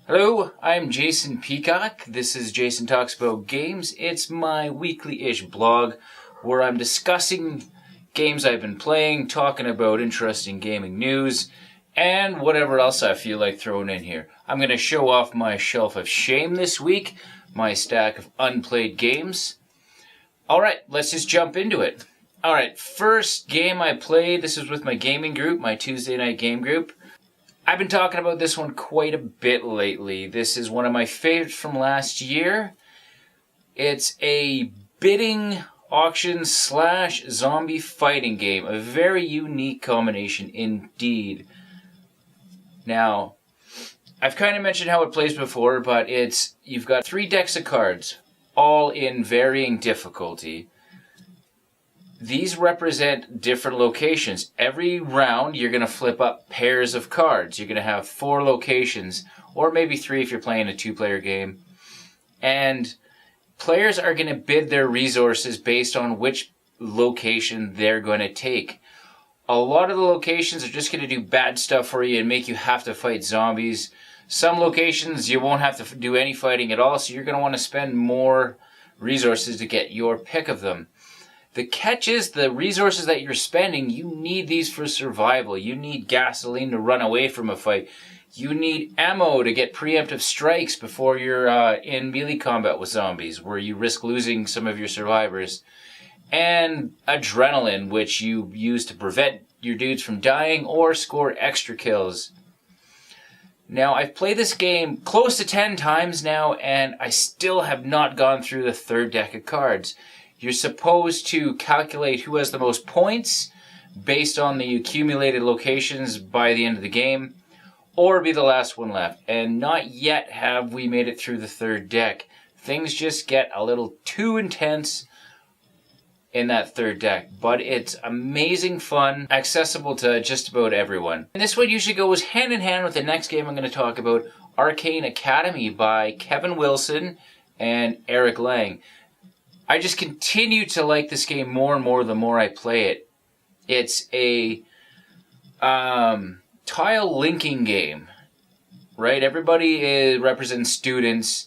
Hello, I'm Jason Peacock. This is Jason Talks About Games. It's my weekly-ish blog where I'm discussing games I've been playing, talking about interesting gaming news, and whatever else I feel like throwing in here. I'm going to show off my shelf of shame this week, my stack of unplayed games. Alright, let's just jump into it. Alright, first game I played, this was with my gaming group, my Tuesday night game group. I've been talking about this one quite a bit lately. This is one of my favorites from last year. It's a bidding auction / zombie fighting game. A very unique combination indeed. Now, I've kind of mentioned how it plays before, but you've got 3 decks of cards, all in varying difficulty. These represent different locations. Every round, you're going to flip up pairs of cards. You're going to have 4 locations, or maybe 3 if you're playing a 2-player game. And players are going to bid their resources based on which location they're going to take. A lot of the locations are just going to do bad stuff for you and make you have to fight zombies. Some locations, you won't have to do any fighting at all, so you're going to want to spend more resources to get your pick of them. The catch is the resources that you're spending, you need these for survival. You need gasoline to run away from a fight. You need ammo to get preemptive strikes before you're in melee combat with zombies, where you risk losing some of your survivors. And adrenaline, which you use to prevent your dudes from dying or score extra kills. Now, I've played this game close to 10 times now, and I still have not gone through the 3rd deck of cards. You're supposed to calculate who has the most points based on the accumulated locations by the end of the game, or be the last one left. And not yet have we made it through the 3rd deck. Things just get a little too intense in that 3rd deck, but it's amazing fun, accessible to just about everyone. And this one usually goes hand in hand with the next game I'm going to talk about, Arcane Academy by Kevin Wilson and Eric Lang. I just continue to like this game more and more the more I play it. It's a tile linking game, right? Everybody represents students,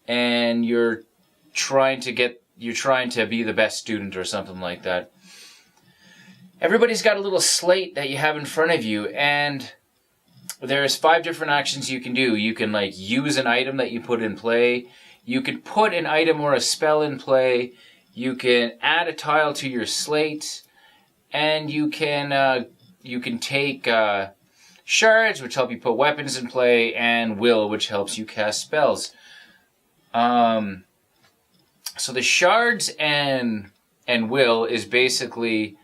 and you're trying to be the best student or something like that. Everybody's got a little slate that you have in front of you, and there's 5 different actions you can do. You can use an item that you put in play. You can put an item or a spell in play. You can add a tile to your slate, and you can take shards, which help you put weapons in play, and will, which helps you cast spells. So the shards and will is basically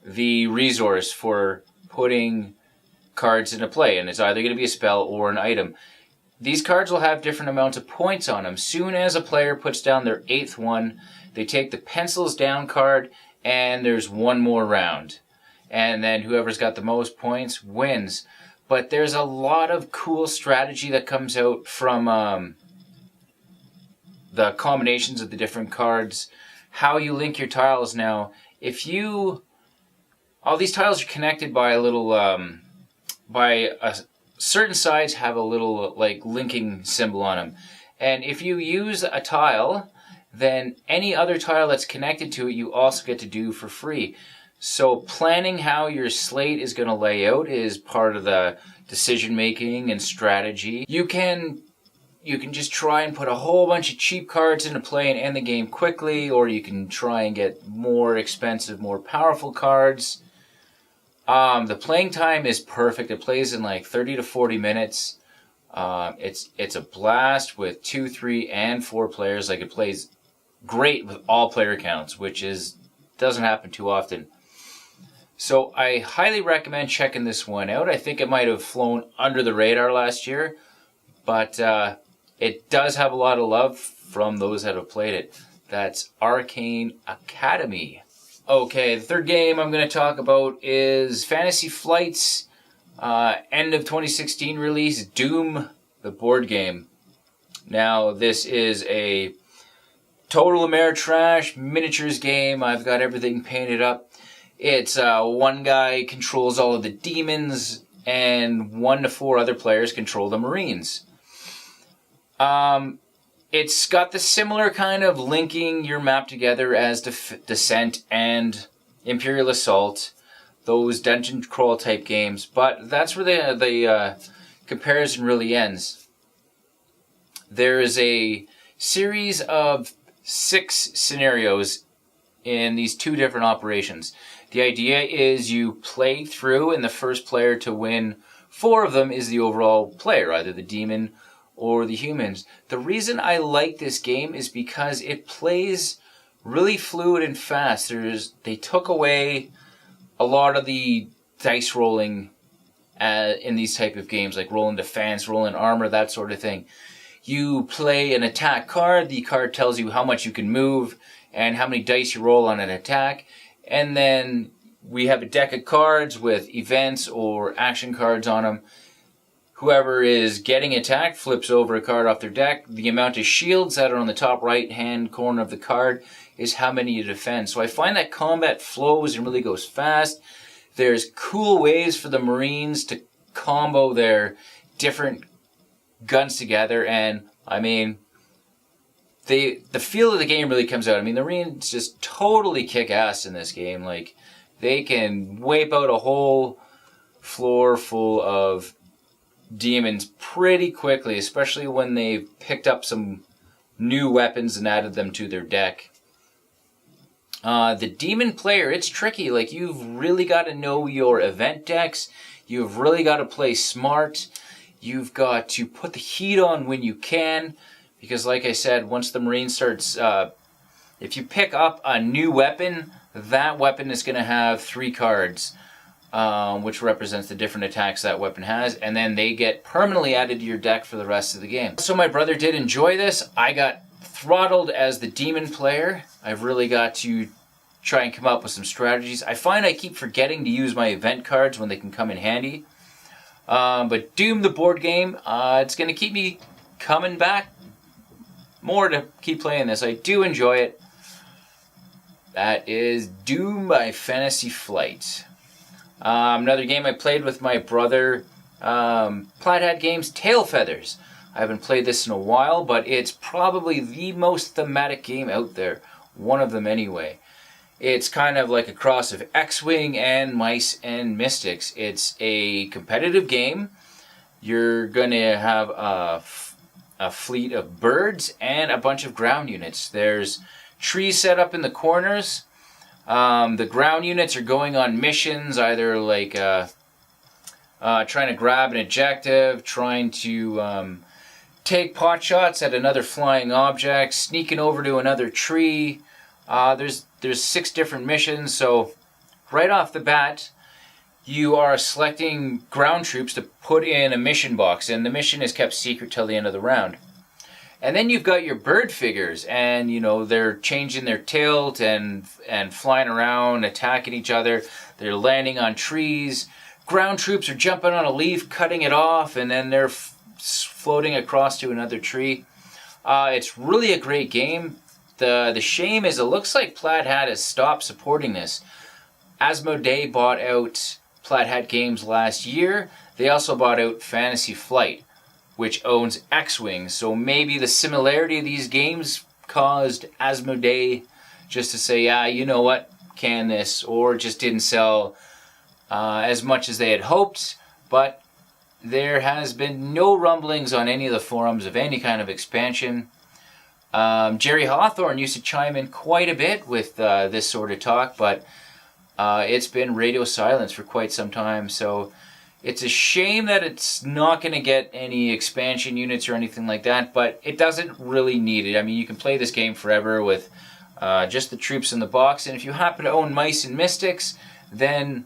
the resource for putting cards into play, and it's either going to be a spell or an item. These cards will have different amounts of points on them. Soon as a player puts down their 8th one, they take the pencils down card, and there's one more round. And then whoever's got the most points wins. But there's a lot of cool strategy that comes out from the combinations of the different cards. How you link your tiles now. All these tiles are connected by a little, certain sides have a little linking symbol on them. And if you use a tile, then any other tile that's connected to it you also get to do for free. So planning how your slate is going to lay out is part of the decision making and strategy. You can just try and put a whole bunch of cheap cards into play and end the game quickly, or you can try and get more expensive, more powerful cards. The playing time is perfect. It plays in 30 to 40 minutes. It's a blast with 2, 3, and 4 players. It plays great with all player counts, which doesn't happen too often. So I highly recommend checking this one out. I think it might have flown under the radar last year, but it does have a lot of love from those that have played it. That's Arcane Academy. Okay, the 3rd game I'm going to talk about is Fantasy Flight's end of 2016 release, Doom, the board game. Now, this is a total Ameritrash miniatures game. I've got everything painted up. It's one guy controls all of the demons, and 1 to 4 other players control the Marines. It's got the similar kind of linking your map together as Descent and Imperial Assault, those dungeon crawl type games, but that's where the comparison really ends. There is a series of 6 scenarios in these 2 different operations. The idea is you play through, and the first player to win 4 of them is the overall player, either the demon or the humans. The reason I like this game is because it plays really fluid and fast. They took away a lot of the dice rolling in these type of games, like rolling defense, rolling armor, that sort of thing. You play an attack card. The card tells you how much you can move and how many dice you roll on an attack. And then we have a deck of cards with events or action cards on them. Whoever is getting attacked flips over a card off their deck. The amount of shields that are on the top right-hand corner of the card is how many you defend. So I find that combat flows and really goes fast. There's cool ways for the Marines to combo their different guns together, and I mean, the feel of the game really comes out. I mean, the Marines just totally kick ass in this game. Like, they can wipe out a whole floor full of demons pretty quickly, especially when they've picked up some new weapons and added them to their deck. The demon player, it's tricky. Like, you've really got to know your event decks. You've really got to play smart. You've got to put the heat on when you can, because like I said, once the Marine starts, if you pick up a new weapon, that weapon is going to have 3 cards, which represents the different attacks that weapon has, and then they get permanently added to your deck for the rest of the game. So my brother did enjoy this. I got throttled as the demon player. I've really got to try and come up with some strategies. I find I keep forgetting to use my event cards when they can come in handy. But Doom, the board game, it's going to keep me coming back more to keep playing this. I do enjoy it. That is Doom by Fantasy Flight. Another game I played with my brother, Plaid Hat Games, Tail Feathers. I haven't played this in a while, but it's probably the most thematic game out there. One of them anyway. It's kind of like a cross of X-Wing and Mice and Mystics. It's a competitive game. You're going to have a fleet of birds and a bunch of ground units. There's trees set up in the corners. The ground units are going on missions, either like trying to grab an objective, trying to take pot shots at another flying object, sneaking over to another tree. There's 6 different missions, so right off the bat, you are selecting ground troops to put in a mission box, and the mission is kept secret till the end of the round. And then you've got your bird figures, and you know they're changing their tilt and flying around, attacking each other. They're landing on trees. Ground troops are jumping on a leaf, cutting it off, and then they're floating across to another tree. It's really a great game. The shame is it looks like Plaid Hat has stopped supporting this. Asmodee bought out Plaid Hat Games last year. They also bought out Fantasy Flight, which owns X-Wing. So maybe the similarity of these games caused Asmodee just to say, yeah, you know what, can this, or just didn't sell as much as they had hoped. But there has been no rumblings on any of the forums of any kind of expansion. Jerry Hawthorne used to chime in quite a bit with this sort of talk, but it's been radio silence for quite some time, so it's a shame that it's not going to get any expansion units or anything like that, but it doesn't really need it. I mean, you can play this game forever with just the troops in the box, and if you happen to own Mice and Mystics, then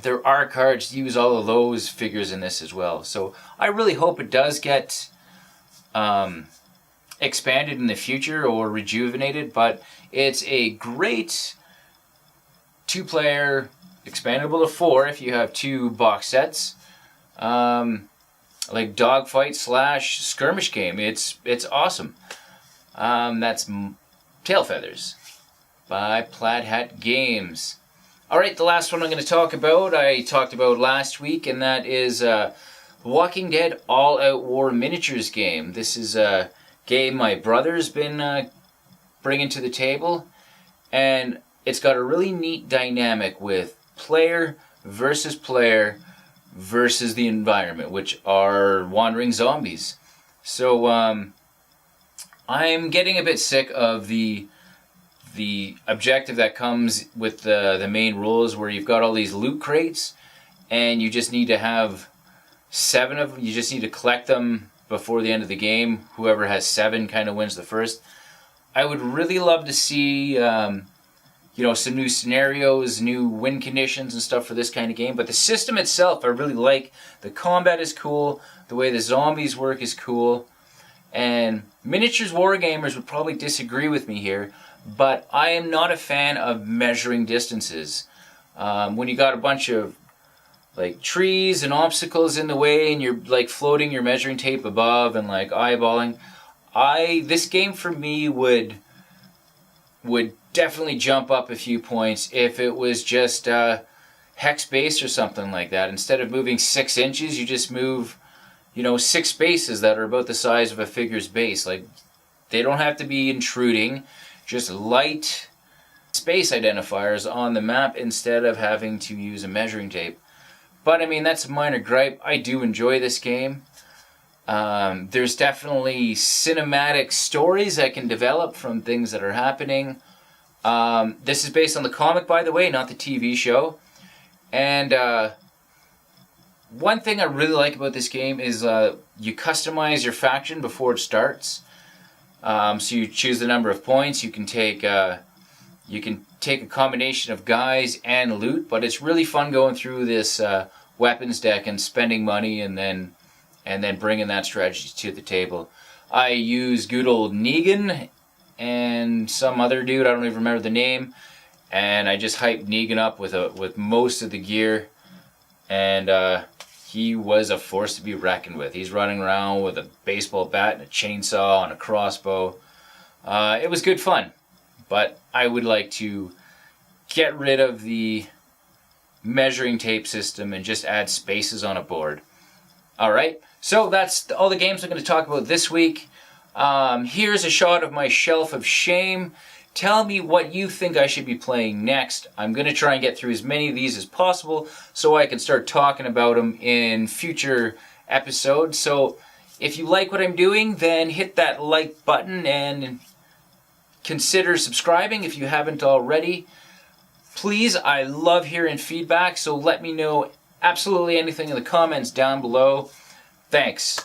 there are cards to use all of those figures in this as well. So I really hope it does get expanded in the future or rejuvenated, but it's a great 2-player, expandable to 4 if you have 2 box sets, like dogfight / skirmish game. It's awesome. That's Tail Feathers by Plaid Hat Games. Alright, the last one I'm going to talk about, I talked about last week, and that is Walking Dead All Out War Miniatures game. This is a game my brother's been bringing to the table, and it's got a really neat dynamic with player versus the environment, which are wandering zombies. So I'm getting a bit sick of the objective that comes with the main rules, where you've got all these loot crates and you just need to have 7 of them. You just need to collect them before the end of the game. Whoever has 7 kind of wins the first. I would really love to see some new scenarios, new win conditions and stuff for this kind of game. But the system itself I really like. The combat is cool. The way the zombies work is cool. And miniatures wargamers would probably disagree with me here, but I am not a fan of measuring distances. When you got a bunch of like trees and obstacles in the way, and you're like floating your measuring tape above and like eyeballing, this game for me would definitely jump up a few points if it was just hex base or something like that. Instead of moving 6 inches, you just move 6 spaces that are about the size of a figure's base. Like, they don't have to be intruding, just light space identifiers on the map instead of having to use a measuring tape. But I mean, that's a minor gripe. I do enjoy this game. There's definitely cinematic stories that can develop from things that are happening. This is based on the comic, by the way, not the TV show. And one thing I really like about this game is you customize your faction before it starts. So you choose the number of points. You can take a combination of guys and loot, but it's really fun going through this weapons deck and spending money and then bringing that strategy to the table. I use good old Negan and some other dude, I don't even remember the name, and I just hyped Negan up with most of the gear, and he was a force to be reckoned with. He's running around with a baseball bat and a chainsaw and a crossbow. It was good fun, but I would like to get rid of the measuring tape system and just add spaces on a board. Alright, so that's all the games I'm going to talk about this week. Here's a shot of my shelf of shame. Tell me what you think I should be playing next. I'm going to try and get through as many of these as possible so I can start talking about them in future episodes. So if you like what I'm doing, then hit that like button and consider subscribing if you haven't already. Please, I love hearing feedback, so let me know absolutely anything in the comments down below. Thanks.